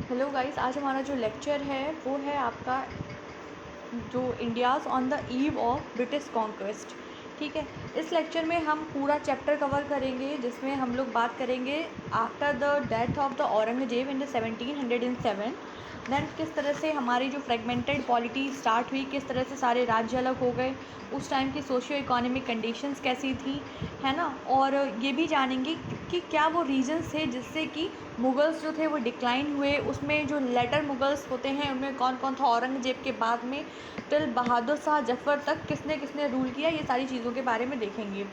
Hello guys, आज हमारा जो लेक्चर है वो है आपका जो India's on the eve of British conquest. ठीक है, इस लेक्चर में हम पूरा चैप्टर कवर करेंगे जिसमें हम लोग बात करेंगे after the death of the Aurangzeb in the 1707। Then किस तरह से हमारी जो फ्रेगमेंटेड पॉलिटी स्टार्ट हुई, किस तरह से सारे राज्य अलग हो गए, उस टाइम की सोशियो इकोनॉमिक कंडीशंस कैसी थी, है ना। और ये भी जानेंगे कि क्या वो रीजंस थे जिससे कि मुग़ल्स जो थे वो डिक्लाइन हुए। उसमें जो लेटर मुग़ल्स होते हैं उनमें कौन कौन था, औरंगज़ेब के बाद में टिल बहादुर शाह जफ़र तक किसने किसने रूल किया, ये सारी चीज़ों के बारे में देखेंगे।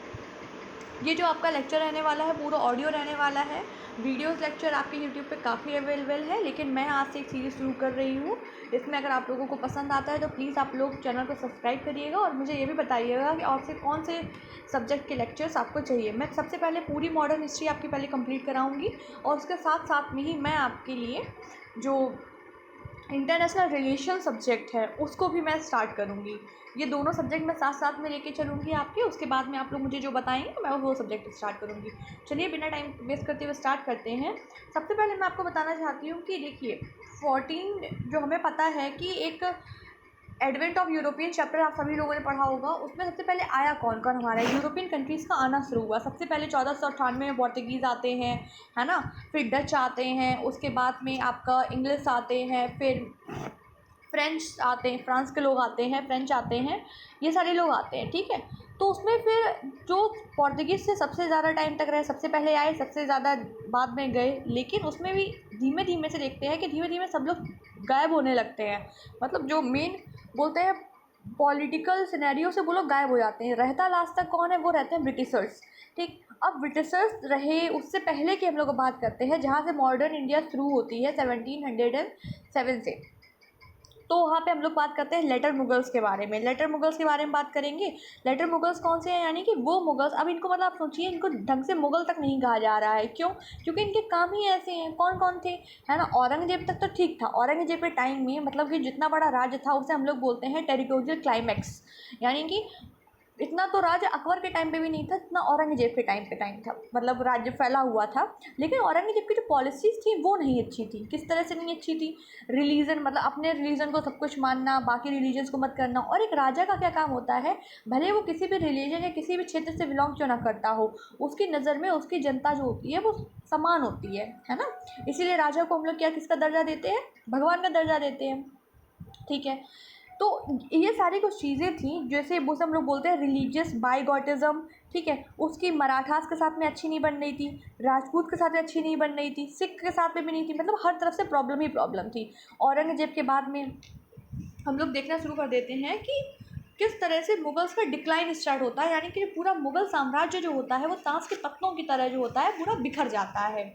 ये जो आपका लेक्चर रहने वाला है पूरा ऑडियो रहने वाला है। वीडियोस लेक्चर आपके यूट्यूब पे काफ़ी अवेलेबल है, लेकिन मैं आज से एक सीरीज़ शुरू कर रही हूँ। इसमें अगर आप लोगों को पसंद आता है तो प्लीज़ आप लोग चैनल को सब्सक्राइब करिएगा और मुझे ये भी बताइएगा कि और से कौन से सब्जेक्ट के लेक्चर्स आपको चाहिए। मैं सबसे पहले पूरी मॉडर्न हिस्ट्री आपकी पहले कंप्लीट कराऊँगी और उसके साथ साथ में ही मैं आपके लिए जो इंटरनेशनल रिलेशन सब्जेक्ट है उसको भी मैं स्टार्ट करूँगी। ये दोनों सब्जेक्ट मैं साथ साथ में लेके चलूँगी आपके। उसके बाद में आप लोग मुझे जो बताएंगे मैं वो सब्जेक्ट स्टार्ट करूँगी। चलिए बिना टाइम वेस्ट करते हुए स्टार्ट करते हैं। सबसे पहले मैं आपको बताना चाहती हूँ कि देखिए 14 जो हमें पता है कि एक एडवेंट ऑफ यूरोपियन चैप्टर आप सभी लोगों ने पढ़ा होगा। उसमें सबसे पहले आया कौन कौन, हमारा यूरोपियन कंट्रीज़ का आना शुरू हुआ। सबसे पहले 1498 में पोर्तुगीज़ आते हैं, है ना। फिर डच आते हैं, उसके बाद में आपका इंग्लिश आते हैं, फिर फ्रेंच आते हैं, फ्रांस के लोग आते हैं, फ्रेंच आते हैं, ये सारे लोग आते हैं। ठीक है, तो उसमें फिर जो पोर्तुगीज़ से सबसे ज़्यादा टाइम तक रहे, सबसे पहले आए, सबसे ज़्यादा बाद में गए, लेकिन उसमें भी धीमे धीमे से देखते हैं कि धीमे धीमे सब लोग गायब होने लगते हैं। मतलब जो मेन बोलते हैं पॉलिटिकल सिनेरियो से वो लोग गायब हो जाते हैं। रहता लास्ट तक कौन है, वो रहते हैं ब्रिटिशर्स। ठीक, अब ब्रिटिशर्स रहे उससे पहले की हम लोग बात करते हैं जहाँ से मॉडर्न इंडिया शुरू होती है 1707 से। तो वहाँ पे हम लोग बात करते हैं लेटर मुगल्स के बारे में। लेटर मुगल्स के बारे में बात करेंगे। लेटर मुगल्स कौन से हैं, यानी कि वो मुगल्स, अब इनको मतलब आप सोचिए इनको ढंग से मुगल तक नहीं कहा जा रहा है। क्यों? क्योंकि इनके काम ही ऐसे हैं। कौन कौन थे, है ना। औरंगजेब तक तो ठीक था। औरंगजेब के टाइम में मतलब कि जितना बड़ा राज्य था उसे हम लोग बोलते हैं टेरिटोरियल क्लाइमैक्स, यानी कि इतना तो राज्य अकबर के टाइम पे भी नहीं था जितना औरंगजेब के टाइम था। मतलब राज्य फैला हुआ था। लेकिन औरंगजेब की जो पॉलिसीज़ थी वो नहीं अच्छी थी। किस तरह से नहीं अच्छी थी, रिलीजन मतलब अपने रिलीजन को सब कुछ मानना, बाकी रिलीजन्स को मत करना। और एक राजा का क्या काम होता है, भले वो किसी भी रिलीजन या किसी भी क्षेत्र से बिलोंग क्यों ना करता हो, उसकी नज़र में उसकी जनता जो होती है वो समान होती है ना। इसीलिए राजा को हम लोग क्या किसका दर्जा देते हैं, भगवान का दर्जा देते हैं। ठीक है, तो ये सारी कुछ चीज़ें थी जैसे वो हम लोग बोलते हैं रिलीजियस बाइगॉटिज़म। ठीक है, उसकी मराठास के साथ में अच्छी नहीं बन रही थी, राजपूत के साथ में अच्छी नहीं बन रही थी, सिख के साथ में भी नहीं थी। मतलब हर तरफ से प्रॉब्लम ही प्रॉब्लम थी। औरंगजेब के बाद में हम लोग देखना शुरू कर देते हैं कि किस तरह से मुगल्स का डिक्लाइन स्टार्ट होता है, यानी कि पूरा मुगल साम्राज्य जो होता है वो ताश के पत्तों की तरह जो होता है पूरा बिखर जाता है।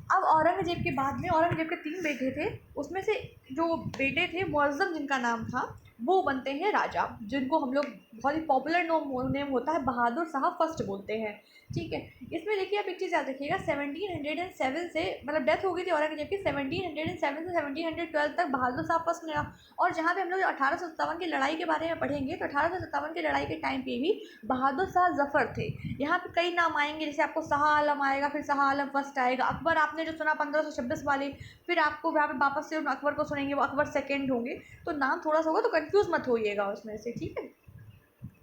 अब औरंगजेब के बाद में औरंगजेब के 3 बेटे थे। उसमें से जो बेटे थे मुअज़्ज़म जिनका नाम था, वो बनते हैं राजा, जिनको हम लोग बहुत ही पॉपुलर नेम होता है बहादुर शाह फर्स्ट बोलते हैं। ठीक है, इसमें देखिए आप एक चीज़ याद रखिएगा, 1707 से मतलब डेथ हो गई थी औरंगजेब की, 1707 से 1712 तक बहादुर शाह फर्स्ट ने। और जहाँ पे हम लोग 1857 की लड़ाई के बारे में पढ़ेंगे तो 1857 की लड़ाई के टाइम पे भी बहादुर शाह जफ़र थे। यहाँ पे कई नाम आएंगे, जैसे आपको शाह आलम आएगा, फिर शाह आलम फर्स्ट आएगा। अकबर आपने जो सुना 1526 वाले, फिर आपको यहाँ पे वापस से अकबर को सुनेंगे, वो अकबर सेकेंड होंगे। तो नाम थोड़ा सा होगा तो कंफ्यूज मत होइएगा उसमें से। ठीक है,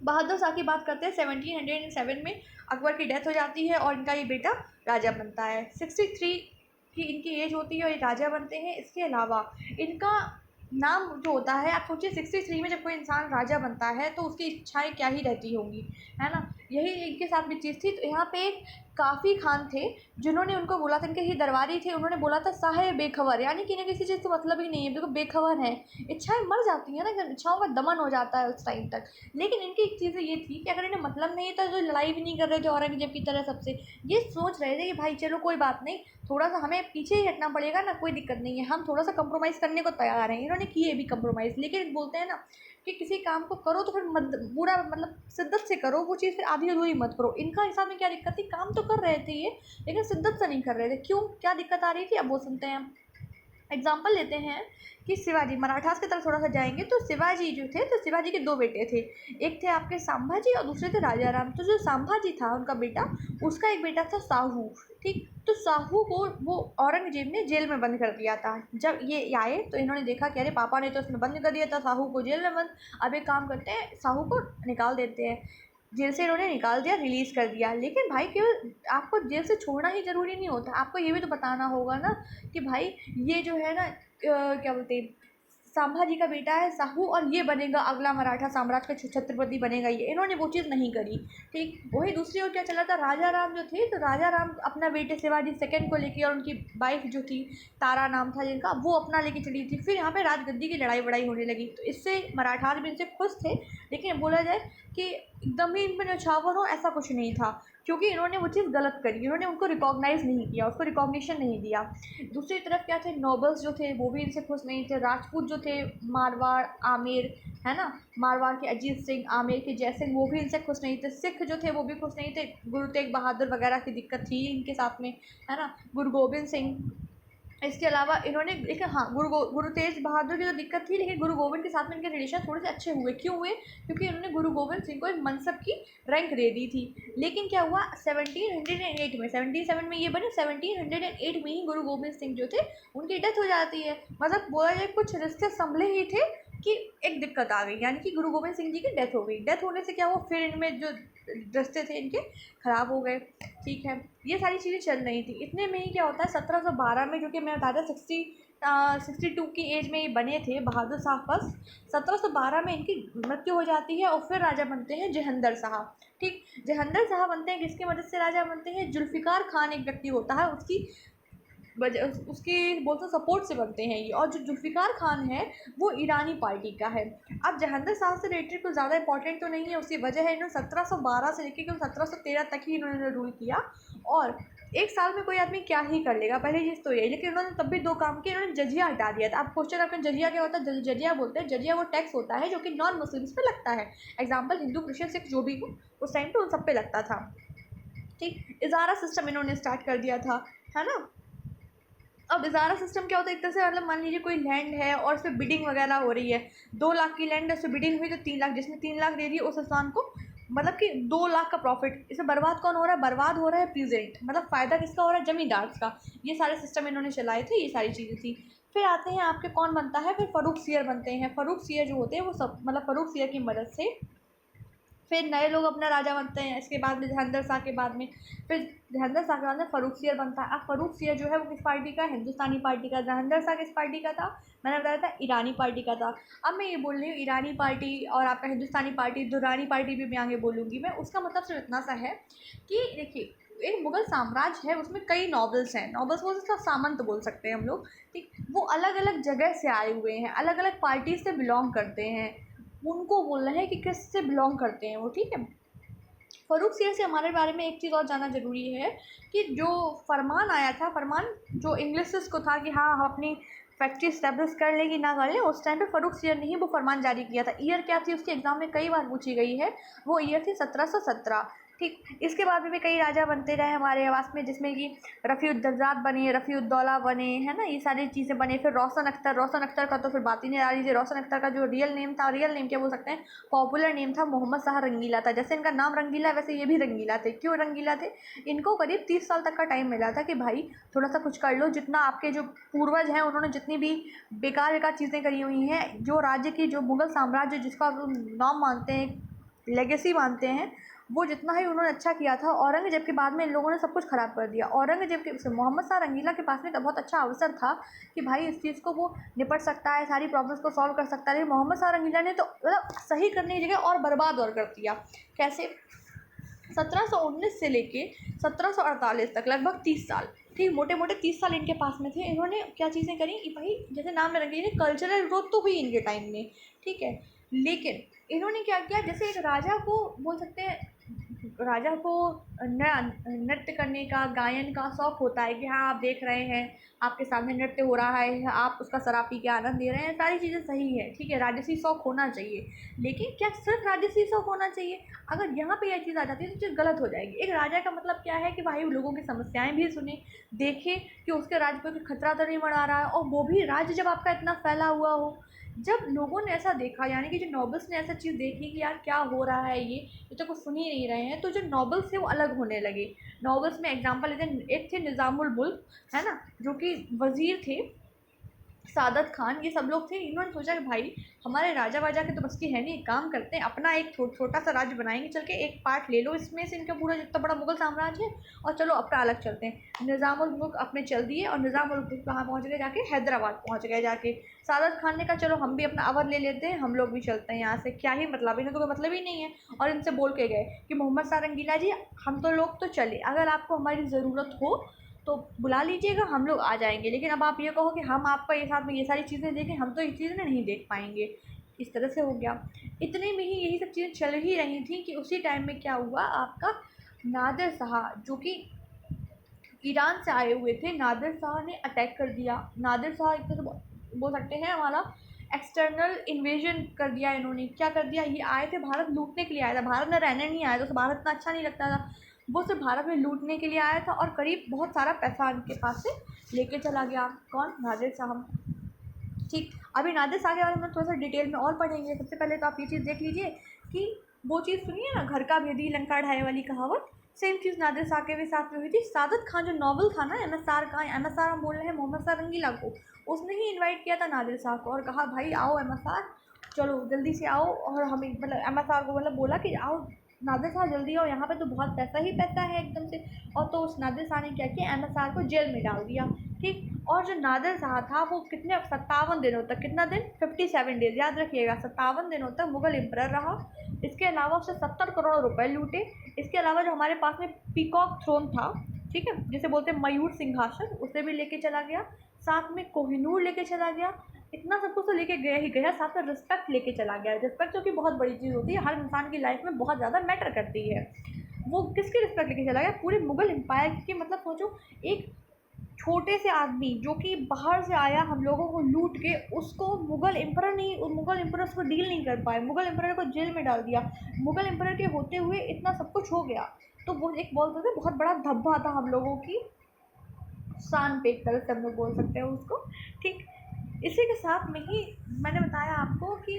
बहादुर शाह की बात करते हैं। 1707 में अकबर की डेथ हो जाती है और इनका ये बेटा राजा बनता है। 63 की इनकी एज होती है और ये राजा बनते हैं। इसके अलावा इनका नाम जो होता है, आप सोचिए 63 में जब कोई इंसान राजा बनता है तो उसकी इच्छाएं क्या ही रहती होंगी, है ना। यही इनके साथ भी चीज़ थी। तो यहाँ पे एक काफ़ी खान थे जिन्होंने उनको बोला था, इनके ही दरबारी थे, उन्होंने बोला था साहे बेखबर, यानी कि इन्हें किसी चीज़ से मतलब ही नहीं है, बिल्कुल बेखबर है। इच्छाएं मर जाती हैं ना, एकदम इच्छाओं का दमन हो जाता है उस टाइम तक। लेकिन इनकी एक चीज़ें ये थी कि अगर इन्हें मतलब नहीं था तो लड़ाई भी नहीं कर रहे थे औरंगजेब की तरह सबसे। ये सोच रहे थे कि भाई चलो कोई बात नहीं, थोड़ा सा हमें पीछे ही हटना पड़ेगा ना, कोई दिक्कत नहीं है, हम थोड़ा सा कंप्रोमाइज़ करने को तैयार हैं। इन्होंने किए भी कंप्रोमाइज़, लेकिन बोलते हैं ना कि किसी काम को करो तो फिर पूरा मतलब शिद्दत से करो वो चीज़, फिर आधी अधूरी मत करो। इनका हिसाब में क्या दिक्कत थी, काम तो कर रहे थे ये लेकिन शिद्दत से नहीं कर रहे थे। क्यों, क्या दिक्कत आ रही थी, अब वो सुनते हैं। एग्जाम्पल लेते हैं कि शिवाजी, मराठास की तरफ थोड़ा सा जाएंगे तो शिवाजी जो थे, तो शिवाजी के दो बेटे थे, एक थे आपके संभाजी और दूसरे थे राजा राम। तो जो संभाजी था उनका बेटा, उसका एक बेटा था साहू, ठीक। तो साहू को वो औरंगजेब ने जेल में बंद कर दिया था। जब ये आए तो इन्होंने देखा कि अरे पापा ने तो उसमें बंद कर दिया था साहू को जेल में बंद, अब एक काम करते हैं साहू को निकाल देते हैं जेल से। इन्होंने निकाल दिया, रिलीज़ कर दिया। लेकिन भाई केवल आपको जेल से छोड़ना ही ज़रूरी नहीं होता, आपको ये भी तो बताना होगा ना कि भाई ये जो है ना क्या बोलते हैं, संभाजी का बेटा है साहू और ये बनेगा अगला मराठा साम्राज्य का छत्रपति बनेगा ये, इन्होंने वो चीज़ नहीं करी, ठीक। वही दूसरी ओर क्या चला था, राजा राम जो थे, तो राजा राम अपना बेटे शिवाजी सेकंड को लेके और उनकी वाइफ जो थी तारा नाम था जिनका, वो अपना लेके चली थी। फिर यहाँ पे राजगद्दी की लड़ाई वड़ाई होने लगी, तो इससे मराठास भी इनसे खुश थे। लेकिन बोला जाए कि एकदम ही इनमें न्यौछावर हो ऐसा कुछ नहीं था, क्योंकि इन्होंने वो चीज़ गलत करी, इन्होंने उनको रिकॉग्नाइज़ नहीं किया, उसको रिकॉग्निशन नहीं दिया। दूसरी तरफ क्या थे, नोबल्स जो थे वो भी इनसे खुश नहीं थे। राजपूत जो थे, मारवाड़ आमेर, है ना, मारवाड़ के अजीत सिंह, आमेर के जयसिंह, वो भी इनसे खुश नहीं थे। सिख जो थे वो भी खुश नहीं थे, गुरु तेग बहादुर वगैरह की दिक्कत थी इनके साथ में, है ना, गुरु गोबिंद सिंह। इसके अलावा इन्होंने, लेकिन हाँ गुरु तेज बहादुर की जो दिक्कत थी, लेकिन गुरु गोविंद के साथ में इनके रिलेशन थोड़े से अच्छे हुए। क्यों हुए, क्योंकि इन्होंने गुरु गोविंद सिंह को एक मनसब की रैंक दे दी थी। लेकिन क्या हुआ 1708 में, 77 में ये बने, 1708 में ही गुरु गोविंद सिंह जो थे उनकी डेथ हो जाती है। मतलब बोला जाए कुछ रिश्ते संभले ही थे कि एक दिक्कत आ गई, यानी कि गुरु गोविंद सिंह जी की डेथ हो गई। डेथ होने से क्या हुआ, फिर इनमें जो रिश्ते थे इनके ख़राब हो गए, ठीक है। ये सारी चीज़ें चल रही थी। इतने में ही क्या होता है 1712 में, जो कि मैं बताया 62 की एज में ये बने थे बहादुर शाह फर्स्ट, 1712 में इनकी मृत्यु हो जाती है और फिर राजा बनते हैं जहंदर शाह, ठीक। जहंदर शाह बनते हैं, किसकी मदद से राजा बनते हैं, जुल्फ़िकार खान एक व्यक्ति होता है, उसकी उसकी बोलते सपोर्ट से बनते हैं ये। और जो जुल्फ़िकार खान है वो ईरानी पार्टी का है। अब जहांगीर शाह से रिलेटेड कुछ ज़्यादा इंपॉर्टेंट तो नहीं है, उसकी वजह है इन्होंने 1712 से लेकर 1713 तक ही इन्होंने रूल किया। और एक साल में कोई आदमी क्या ही कर लेगा, पहली चीज़ तो यही। लेकिन उन्होंने तब भी दो काम किए, इन्होंने जजिया हटा दिया था। अब क्वेश्चन आपका जजिया क्या होता है, जजिया बोलते हैं, जजिया वो टैक्स होता है जो कि नॉन मुस्लिम्स पे लगता है। एग्जाम्पल हिंदू क्रिश्चियन सिख जो भी हो उस टाइम पे उन सब पे लगता था, ठीक। इजारा सिस्टम इन्होंने स्टार्ट कर दिया था, है ना। अब इजारा सिस्टम क्या होता है, एक तरह से मतलब मान लीजिए कोई लैंड है और उस पर बिडिंग वगैरह हो रही है, 2 लाख की लैंड है, उस पर बिडिंग हुई तो 3 लाख, जिसने 3 लाख दे दिए उस इंसान को मतलब कि 2 लाख का प्रॉफिट। इसमें बर्बाद कौन हो रहा है, बर्बाद हो रहा है प्रीजेंट, मतलब फ़ायदा किसका हो रहा है, जमींदार का। ये सारे सिस्टम इन्होंने चलाए थे, ये सारी चीज़ें थी। फिर आते हैं आपके कौन बनता है, फिर फ़र्रुख सियर बनते हैं। फ़र्रुख सियर जो होते हैं वो सब मतलब फ़र्रुख सियर की मदद से फिर नए लोग अपना राजा बनते हैं। इसके बाद में जहांगीर शाह के बाद में, फिर जहांगीर शाह के बाद में फ़र्रुख सियर बनता है। अब फ़र्रुख सियर जो है वो किस पार्टी का, हिंदुस्तानी पार्टी का। जहांगीर शाह किस पार्टी का था, मैंने बताया था ईरानी पार्टी का था। अब मैं ये बोल रही हूँ ईरानी पार्टी और आपका हिंदुस्तानी पार्टी, दुरानी पार्टी भी मैं आगे बोलूँगी मैं। उसका मतलब सिर्फ इतना सा है कि देखिए एक मुग़ल साम्राज्य है, उसमें कई नॉबल्स हैं, नॉबल्स बोल सकते हैं, सामंत बोल सकते हैं हम लोग, ठीक। वो अलग अलग जगह से आए हुए हैं, अलग अलग पार्टी से बिलोंग करते हैं, उनको बोल रहे हैं कि किससे बिलोंग करते हैं वो, ठीक है। फ़र्रुख सियर से हमारे बारे में एक चीज़ और जानना ज़रूरी है कि जो फरमान आया था, फरमान जो इंग्लिश को था कि हाँ हम अपनी फैक्ट्री इस्टेब्लिश कर लें कि ना कर लें, उस टाइम पे फ़र्रुख सियर ने ही वो फरमान जारी किया था। ईयर क्या थी उसके एग्ज़ाम में कई बार पूछी गई है, वो ईयर थी 1717, ठीक। इसके बाद में भी कई राजा बनते रहे हमारे आवास में, जिसमें कि रफ़ीउद्दौला बने, रफ़ीउद्दौला बने, है ना, ये सारी चीज़ें बने। फिर रोशन अख्तर, रोशन अख्तर का तो फिर बात ही नहीं आ रही थी। रोशन अख्तर का जो रियल नेम था, रियल नेम क्या बोल सकते हैं, पॉपुलर नेम था मोहम्मद शाह रंगीला था। जैसे इनका नाम रंगीला है वैसे ये भी रंगीला थे। क्यों रंगीला थे, इनको करीब 30 साल तक का टाइम मिला था कि भाई थोड़ा सा कुछ कर लो, जितना आपके जो पूर्वज हैं उन्होंने जितनी भी बेकार बेकार चीज़ें करी हुई हैं, जो राज्य की, जो मुग़ल साम्राज्य जिसका आप नाम मानते हैं, लेगेसी मानते हैं, वो जितना ही उन्होंने अच्छा किया था, औरंगज़ेब के बाद में इन लोगों ने सब कुछ ख़राब कर दिया। औरंगज़ेब के मोहम्मद शाह रंगीला के पास में तो बहुत अच्छा अवसर था कि भाई इस चीज़ को वो निपट सकता है, सारी प्रॉब्लम्स को सॉल्व कर सकता है, लेकिन मोहम्मद शाह रंगीला ने तो मतलब सही करने की जगह और बर्बाद और कर दिया। कैसे, 1719 से लेके 1748 तक लगभग 30 साल, ठीक, मोटे मोटे 30 साल इनके पास में थे। इन्होंने क्या चीज़ें करी कि भाई जैसे नाम में रंगीला, कल्चरल ग्रोथ तो हुई इनके टाइम में, ठीक है। लेकिन इन्होंने क्या किया, जैसे एक राजा को बोल सकते हैं राजा को नृत्य करने का, गायन का शौक होता है कि हाँ आप देख रहे हैं, आपके सामने नृत्य हो रहा है, आप उसका शराब पी के आनंद ले रहे हैं, सारी चीज़ें सही है, ठीक है, राजसी शौक होना चाहिए। लेकिन क्या सिर्फ राजसी शौक होना चाहिए? अगर यहाँ पे यह चीज़ आ जाती है तो चीज़ गलत हो जाएगी। एक राजा का मतलब क्या है कि भाई लोगों की समस्याएं भी सुने, देखे कि उसके राज्य पे कोई खतरा तो नहीं मंडरा रहा है, और वो भी राज्य जब आपका इतना फैला हुआ हो। जब लोगों ने ऐसा देखा, यानी कि जो नॉबल्स ने ऐसा चीज़ देखी कि यार क्या हो रहा है, ये तो कुछ सुन ही नहीं रहे हैं, तो जो नॉबल्स थे वो अलग होने लगे। नॉबल्स में एग्जांपल लेते हैं, एक थे निज़ामुल मुल्क, है ना, जो कि वज़ीर थे, सादत खान, ये सब लोग थे। इन्होंने सोचा कि भाई हमारे राजा वाजा के तो बस की है नहीं, एक काम करते हैं अपना एक छोटा सा राज्य बनाएंगे, चल के एक पार्ट ले लो इसमें से, इनका पूरा जितना बड़ा मुगल साम्राज्य है, और चलो अपना अलग चलते हैं। निज़ामुल मुल्क अपने चल दिए, और निज़ामुल मुल्क कहाँ पहुँच गए जाके? हैदराबाद पहुँच गए जाके। सादत खान ने कहा चलो हम भी अपना अवध ले लेते हैं, हम लोग भी चलते हैं यहाँ से, क्या ही मतलब, इन्हें तो कोई मतलब ही नहीं है। और इनसे बोल के गए कि मोहम्मद शाह रंगीला जी, हम तो लोग तो चले, अगर आपको हमारी ज़रूरत हो तो बुला लीजिएगा, हम लोग आ जाएंगे, लेकिन अब आप ये कहो कि हम आपका ये साथ में ये सारी चीज़ें देखें, हम तो ये चीज़ें नहीं देख पाएंगे। इस तरह से हो गया। इतने में ही यही सब चीज़ें चल ही रही थी कि उसी टाइम में क्या हुआ, आपका नादिर शाह जो कि ईरान से आए हुए थे, नादिर शाह ने अटैक कर दिया। नादिर शाह एक तरह से बोल सकते हैं हमारा एक्सटर्नल इन्वेजन कर दिया इन्होंने। क्या कर दिया, ये आए थे भारत लूटने के लिए आया था, भारत में रहने नहीं आया था, तो भारत इतना अच्छा नहीं लगता था, वो सिर्फ भारत में लूटने के लिए आया था, और करीब बहुत सारा पैसा उनके पास से लेके चला गया। कौन? नादिर शाह। ठीक, अभी नादिर शाह के बारे में थोड़ा सा डिटेल में और पढ़ेंगे। सबसे पहले तो आप ये चीज़ देख लीजिए कि वो चीज़ सुनिए ना, घर का भेदी लंका ढाई वाली कहावत, सेम चीज़ नादिर शाह के भी साथ में हुई थी। सादत खान जो नॉवल था ना, एमएसआर का, एमएसआर हम बोल रहे हैं मोहम्मद शाह रंगीला को, उसने ही इन्वाइट किया था नादिर शाह को और कहा भाई आओ एमएसआर, चलो जल्दी से आओ, और हमें मतलब एमएसआर को मतलब बोला कि आओ नादिर शाह जल्दी आओ, यहाँ पे तो बहुत पैसा ही पैसा है एकदम से। और तो उस नादिर शाह ने क्या किया, एमएसआर को जेल में डाल दिया। ठीक, और जो नादिर शाह था वो कितने 57 दिनों तक, कितना दिन, 57 डेज, याद रखिएगा, 57 दिनों तक मुगल एम्परर रहा। इसके अलावा उससे 70 करोड़ रुपए लूटे। इसके अलावा जो हमारे पास में पीकॉक थ्रोन था, ठीक है, जिसे बोलते हैं मयूर सिंहासन, उसे भी लेके चला गया। साथ में कोहिनूर लेके चला गया। इतना सब कुछ तो लेके गया ही गया, साथ में रिस्पेक्ट लेके चला गया। रिस्पेक्ट जो कि बहुत बड़ी चीज़ होती है, हर इंसान की लाइफ में बहुत ज़्यादा मैटर करती है। वो किसकी रिस्पेक्ट लेके चला गया? पूरे मुगल एम्पायर की। मतलब सोचो, एक छोटे से आदमी जो कि बाहर से आया हम लोगों को लूट के, उसको मुगल एम्परर नहीं, मुगल एम्परर उसको डील नहीं कर पाए, मुगल एम्परर को जेल में डाल दिया। मुगल एम्परर के होते हुए इतना सब कुछ हो गया, तो वो एक बोलते थे बहुत बड़ा धब्बा था हम लोगों की शान पे, एक तरह से हम लोग बोल सकते हैं उसको। ठीक, इसी के साथ में ही मैंने बताया आपको कि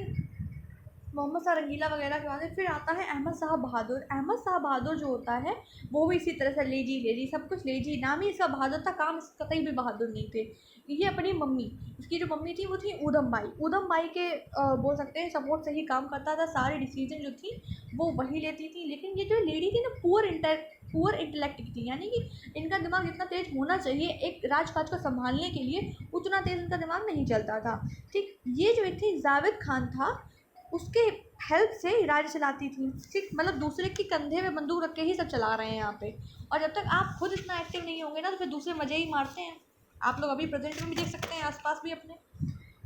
मोहम्मद शाह रंगीला वगैरह के बाद फिर आता है अहमद शाह बहादुर। अहमद शाह बहादुर जो होता है वो भी इसी तरह से लेजी सब कुछ लेजी, नाम ही इसका बहादुर था, काम इसका कहीं भी बहादुर नहीं थे। ये अपनी मम्मी, इसकी जो मम्मी थी वो थी ऊधम बाई। ऊधम बाई के बोल सकते हैं सपोर्ट से ही काम करता था, सारी डिसीजन जो थी वो वही लेती थी। लेकिन ये जो लेडी थी ना, पुअर इंटेलेक्ट की थी, यानी कि इनका दिमाग इतना तेज होना चाहिए एक राजकाज को संभालने के लिए, उतना तेज इनका दिमाग नहीं चलता था। ठीक, ये जो थी जावेद खान था, उसके हेल्प से राज्य चलाती थी। ठीक, मतलब दूसरे के कंधे में बंदूक रख के ही सब चला रहे हैं यहाँ पे। और जब तक आप खुद इतना एक्टिव नहीं होंगे ना, तो फिर दूसरे मजे ही मारते हैं। आप लोग अभी प्रेजेंट में भी देख सकते हैं, आसपास भी अपने।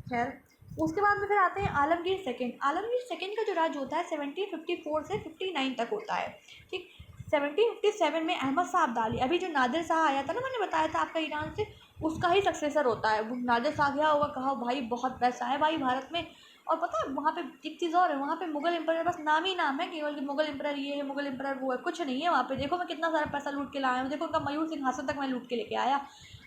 खैर, उसके बाद में फिर आते हैं आलमगीर सेकंड। आलमगीर सेकंड का जो राज होता है 1754 से 59 तक होता है। ठीक, 1757 में अहमद शाह अब्दाली, अभी जो नादिर शाह आया था ना, मैंने बताया था आपका ईरान से, उसका ही सक्सेसर होता है वो। नादिर शाह गया होगा, कहा भाई बहुत पैसा है भाई भारत में। और पता है वहाँ पे एक चीज़ और है, वहाँ पे मुगल एम्परर बस नाम ही नाम है केवल, कि मुगल एम्परर ये है, मुगल एम्परर वो है, कुछ नहीं है वहाँ पे। देखो मैं कितना सारा पैसा लूट के लाया हूँ, देखो उनका मयूर सिंहासन तक मैं लूट के लेके आया।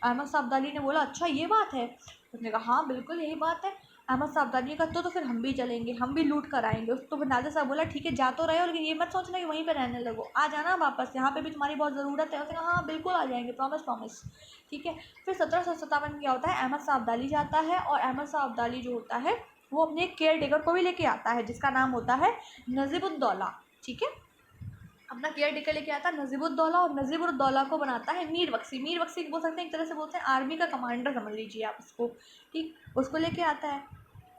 अहमद शाह अब्दाली ने बोला अच्छा ये बात है, उसने कहा हाँ बिल्कुल यही बात है। अहमद शाह अब्दाली का तो फिर हम भी चलेंगे, हम भी लूट कर आएंगे। तो फिर नादिर साहब बोला ठीक है जा तो रहे हो, लेकिन ये मत सोचना कि वहीं पे रहने लगो, आ जाना वापस, यहाँ पे भी तुम्हारी बहुत ज़रूरत है। उसने कहा हाँ बिल्कुल आ जाएंगे, प्रॉमिस प्रॉमिस। ठीक है, फिर 1757 में क्या होता है, अहमद शाह अब्दाली जाता है, और अहमद शाह अब्दाली जो होता है वो अपने केयर टेकर को भी लेके आता है, जिसका नाम होता है नजीबुद्दौला। ठीक है, अपना केयर टेकर लेके आता है नजीबुद्दौला, और नजीबुद्दौला को बनाता है मीर बख्शी। मीर बख्शी बोल सकते हैं, एक तरह से बोलते हैं आर्मी का कमांडर समझ लीजिए आप उसको। ठीक, उसको लेके आता है,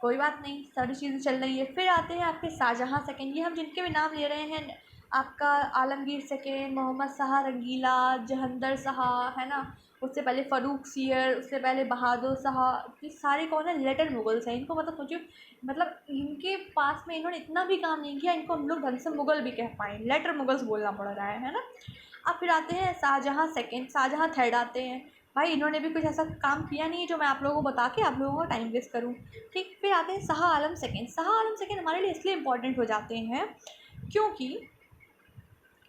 कोई बात नहीं, सारी चीज़ें चल रही है। फिर आते हैं आपके शाहजहाँ सेकंड। ये हम जिनके भी नाम ले रहे हैं आपका आलमगीर सेकेंड, मोहम्मद शाह रंगीला, जहांगीर शाह, है ना, उससे पहले फ़ारूक सियर, उससे पहले बहादुर शाह, ये सारे कौन है, लेटर मुगल्स हैं। इनको मतलब सोचिए, मतलब इनके पास में इन्होंने इतना भी काम नहीं किया, इनको हम लोग ढंग से मुग़ल भी कह पाएँ, लेटर मुगल्स बोलना पड़ रहा है ना। अब फिर आते हैं शाहजहाँ सेकेंड, शाहजहाँ थर्ड आते हैं। भाई इन्होंने भी कुछ ऐसा काम किया नहीं है जो मैं आप लोगों को बता के आप लोगों का टाइम वेस्ट करूँ। ठीक, फिर आते हैं शाह आलम सेकेंड। शाह आलम सेकेंड हमारे लिए इसलिए इम्पॉर्टेंट हो जाते हैं क्योंकि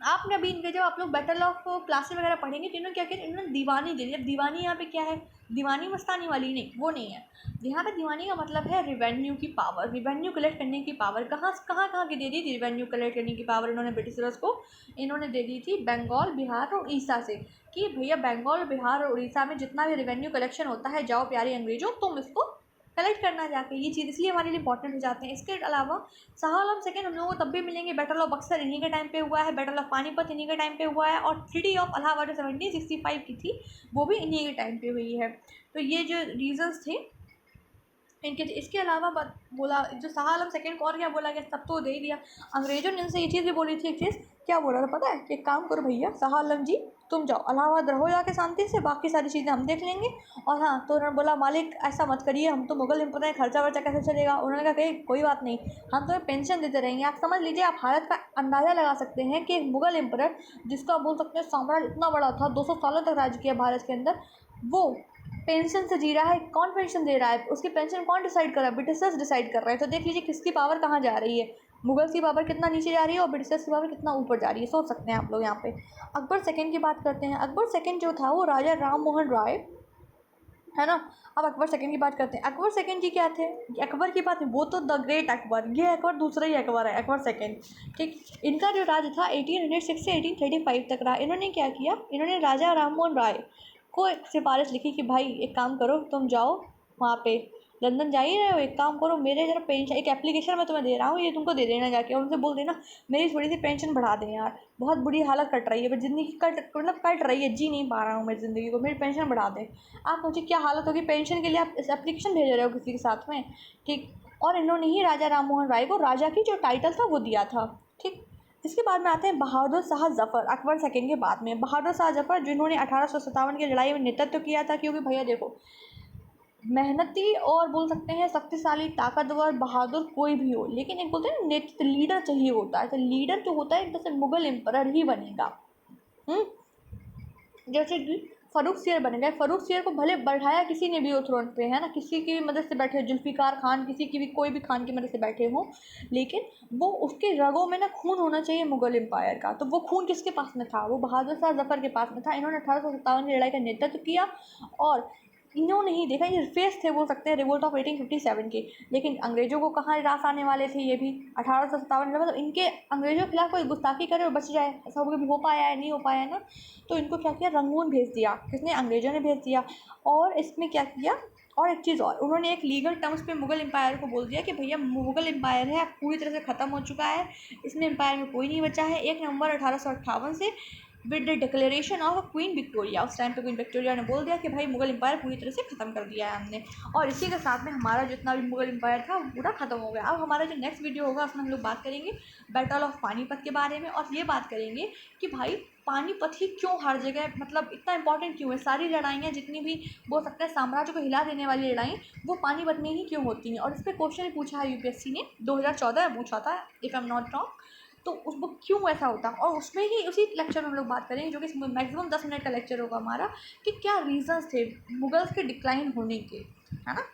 आपने अभी इनके, जब आप लोग बैटल ऑफ प्लासी वगैरह पढ़ेंगे तो इन्होंने क्या किया, इन्होंने दीवानी दे दी। अब दीवानी यहाँ पे क्या है, दीवानी मस्तानी वाली नहीं, वो नहीं है। यहाँ पे दीवानी का मतलब है रिवेन्यू की पावर, रिवेन्यू कलेक्ट करने की पावर। कहाँ की दे दी थी रिवेन्यू कलेक्ट करने की पावर इन्होंने ब्रिटिशर्स को? इन्होंने दे दी थी बंगाल, बिहार और उड़ीसा से, कि भैया बंगाल, बिहार और उड़ीसा में जितना भी रिवेन्यू कलेक्शन होता है, जाओ प्यारे अंग्रेजों तुम इसको कलेक्ट करना जाके। ये चीज़ इसलिए हमारे लिए इंपॉर्टेंट हो जाते हैं। इसके अलावा शाह आलम सेकेंड हम लोगों को तब भी मिलेंगे, बैटल ऑफ बक्सर इन्हीं के टाइम पे हुआ है, बैटल ऑफ पानीपत इन्हीं के टाइम पे हुआ है, और ट्रीटी ऑफ इलाहाबाद 1765 की थी, वो भी इन्हीं के टाइम पे हुई है। तो ये जो रीजंस थे इनके, इसके अलावा बोला जो शाह आलम सेकेंड को और क्या बोला गया, सब तो दे ही दिया। अंग्रेजों ने इनसे ये चीज़ भी बोली थी, एक चीज़ क्या बोला था पता है, कि एक काम करो भैया शाह आलम जी, तुम जाओ इलाहाबाद रहो जाके शांति से, बाकी सारी चीज़ें हम देख लेंगे। और हाँ, तो उन्होंने बोला मालिक ऐसा मत करिए, हम तो मुगल एम्पायर हैं, खर्चा वर्चा कैसे चलेगा। उन्होंने कहा कि कोई बात नहीं, हम तुम्हें पेंशन देते रहेंगे। आप समझ लीजिए, आप हालत का अंदाज़ा लगा सकते हैं कि मुगल एम्पायर, जिसका बोल सकते हैं साम्राज्य इतना बड़ा था, 200 सालों तक राज किया भारत के अंदर, वो पेंशन से जी रहा है। कौन पेंशन दे रहा है, उसकी पेंशन कौन डिसाइड कर रहा है, ब्रिटिशर्स डिसाइड कर रहे हैं। तो देख लीजिए किसकी पावर कहाँ जा रही है, मुगल्स की पावर कितना नीचे जा रही है और ब्रिटिशर्स की पावर कितना ऊपर जा रही है, सोच सकते हैं आप लोग यहाँ पे। अकबर सेकेंड की बात करते हैं। अकबर सेकेंड जो था वो राजा राम मोहन राय, है ना। अब अकबर सेकेंड की बात करते हैं। अकबर सेकेंड जी क्या थे, अकबर की बात, वो तो द ग्रेट अकबर, ये अकबर दूसरा ही अकबर है, अकबर सेकेंड। ठीक, इनका जो राज था 1806 से 1835 तक रहा। इन्होंने क्या किया, इन्होंने राजा राम मोहन राय को एक सिफारिश लिखी कि भाई एक काम करो, तुम जाओ वहाँ पे लंदन जा ही रहे हो, एक काम करो मेरे जरा पेंशन, एक एप्लीकेशन मैं तुम्हें दे रहा हूँ, ये तुमको दे देना जाके, और उनसे बोल देना मेरी थोड़ी सी पेंशन बढ़ा दें यार, बहुत बुरी हालत कट रही है, बस ज़िंदगी कट रही है, जी नहीं पा रहा हूँ मैं ज़िंदगी को, मेरी पेंशन बढ़ा दें। आप मुझे क्या हालत होगी पेंशन के लिए, आप इस एप्लीकेशन भेज रहे हो किसी के साथ में। ठीक, और इन्होंने ही राजा राम मोहन राय को राजा की जो टाइटल था वो दिया था। ठीक, इसके बाद में आते हैं बहादुर शाह जफ़र, अकबर सेकेंड के बाद में बहादुर शाह जफ़र, जिन्होंने 1857 की लड़ाई में नेतृत्व किया था। क्योंकि भैया देखो, मेहनती और बोल सकते हैं शक्तिशाली, ताकतवर, बहादुर कोई भी हो, लेकिन एक बोलते हैं ना नेतृत्व, लीडर चाहिए होता है। तो लीडर जो होता है एकदम से मुगल एम्परर ही बनेगा। जैसे कि फ़ारूक सियर बन गए। फ़ारूक सियर को भले बैठाया किसी ने भी हो थ्रोन पे, है ना, किसी की भी मदद से बैठे, जुल्फ़िकार खान, किसी की भी, कोई भी खान की मदद से बैठे हों, लेकिन वो उसके रगों में ना खून होना चाहिए मुग़ल एम्पायर का। तो वो खून किसके पास में था, वो बहादुर शाह ज़फ़र के पास में था। इन्होंने 1857 की लड़ाई का नेतृत्व किया, और इन्होंने ही देखा, ये फेस थे बोल सकते हैं रिवोल्ट ऑफ 1857 के। लेकिन अंग्रेज़ों को कहाँ रास आने वाले थे, ये भी 1857 में, मतलब इनके अंग्रेज़ों के खिलाफ कोई गुस्ताखी करे और बच जाए, ऐसा कभी हो पाया है, नहीं हो पाया है ना। तो इनको क्या किया, रंगून भेज दिया, किसने, अंग्रेज़ों ने भेज दिया। और इसमें क्या किया, और एक चीज़ और, उन्होंने एक लीगल टर्म्स पे मुग़ल एम्पायर को बोल दिया कि भैया मुग़ल एम्पायर है पूरी तरह से ख़त्म हो चुका है, इसमें एम्पायर में कोई नहीं बचा है। 1 नवंबर 1858 से with the declaration of queen Victoria, उस टाइम पे क्वीन विक्टोरिया ने बोल दिया कि भाई मुग़ल एम्पायर पूरी तरह से ख़त्म कर दिया है हमने, और इसी के साथ में हमारा जितना भी मुग़ल एम्पायर था वो पूरा ख़त्म हो गया। अब हमारा जो नेक्स्ट वीडियो होगा उसमें हम लोग बात करेंगे बैटल ऑफ पानीपत के बारे में, और ये बात करेंगे कि भाई पानीपत ही क्यों हर जगह, मतलब इतना इंपॉर्टेंट क्यों है, सारी लड़ाइयाँ जितनी भी बोल सकते हैं साम्राज्य को हिला देने वाली लड़ाई, वो पानीपत में ही क्यों होती हैं। और इस पर क्वेश्चन पूछा है यूपीएससी ने, 2014 में पूछा था if I am not wrong. तो उस वो क्यों ऐसा होता है, और उसमें ही उसी लेक्चर में हम लोग बात करेंगे, जो कि मैक्सिमम 10 मिनट का लेक्चर होगा हमारा, कि क्या रीजंस थे मुगल्स के डिक्लाइन होने के, है ना।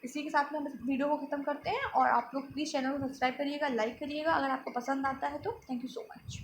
इसी के साथ में हम इस वीडियो को ख़त्म करते हैं, और आप लोग प्लीज़ चैनल को सब्सक्राइब करिएगा, लाइक करिएगा अगर आपको पसंद आता है तो। Thank you so much.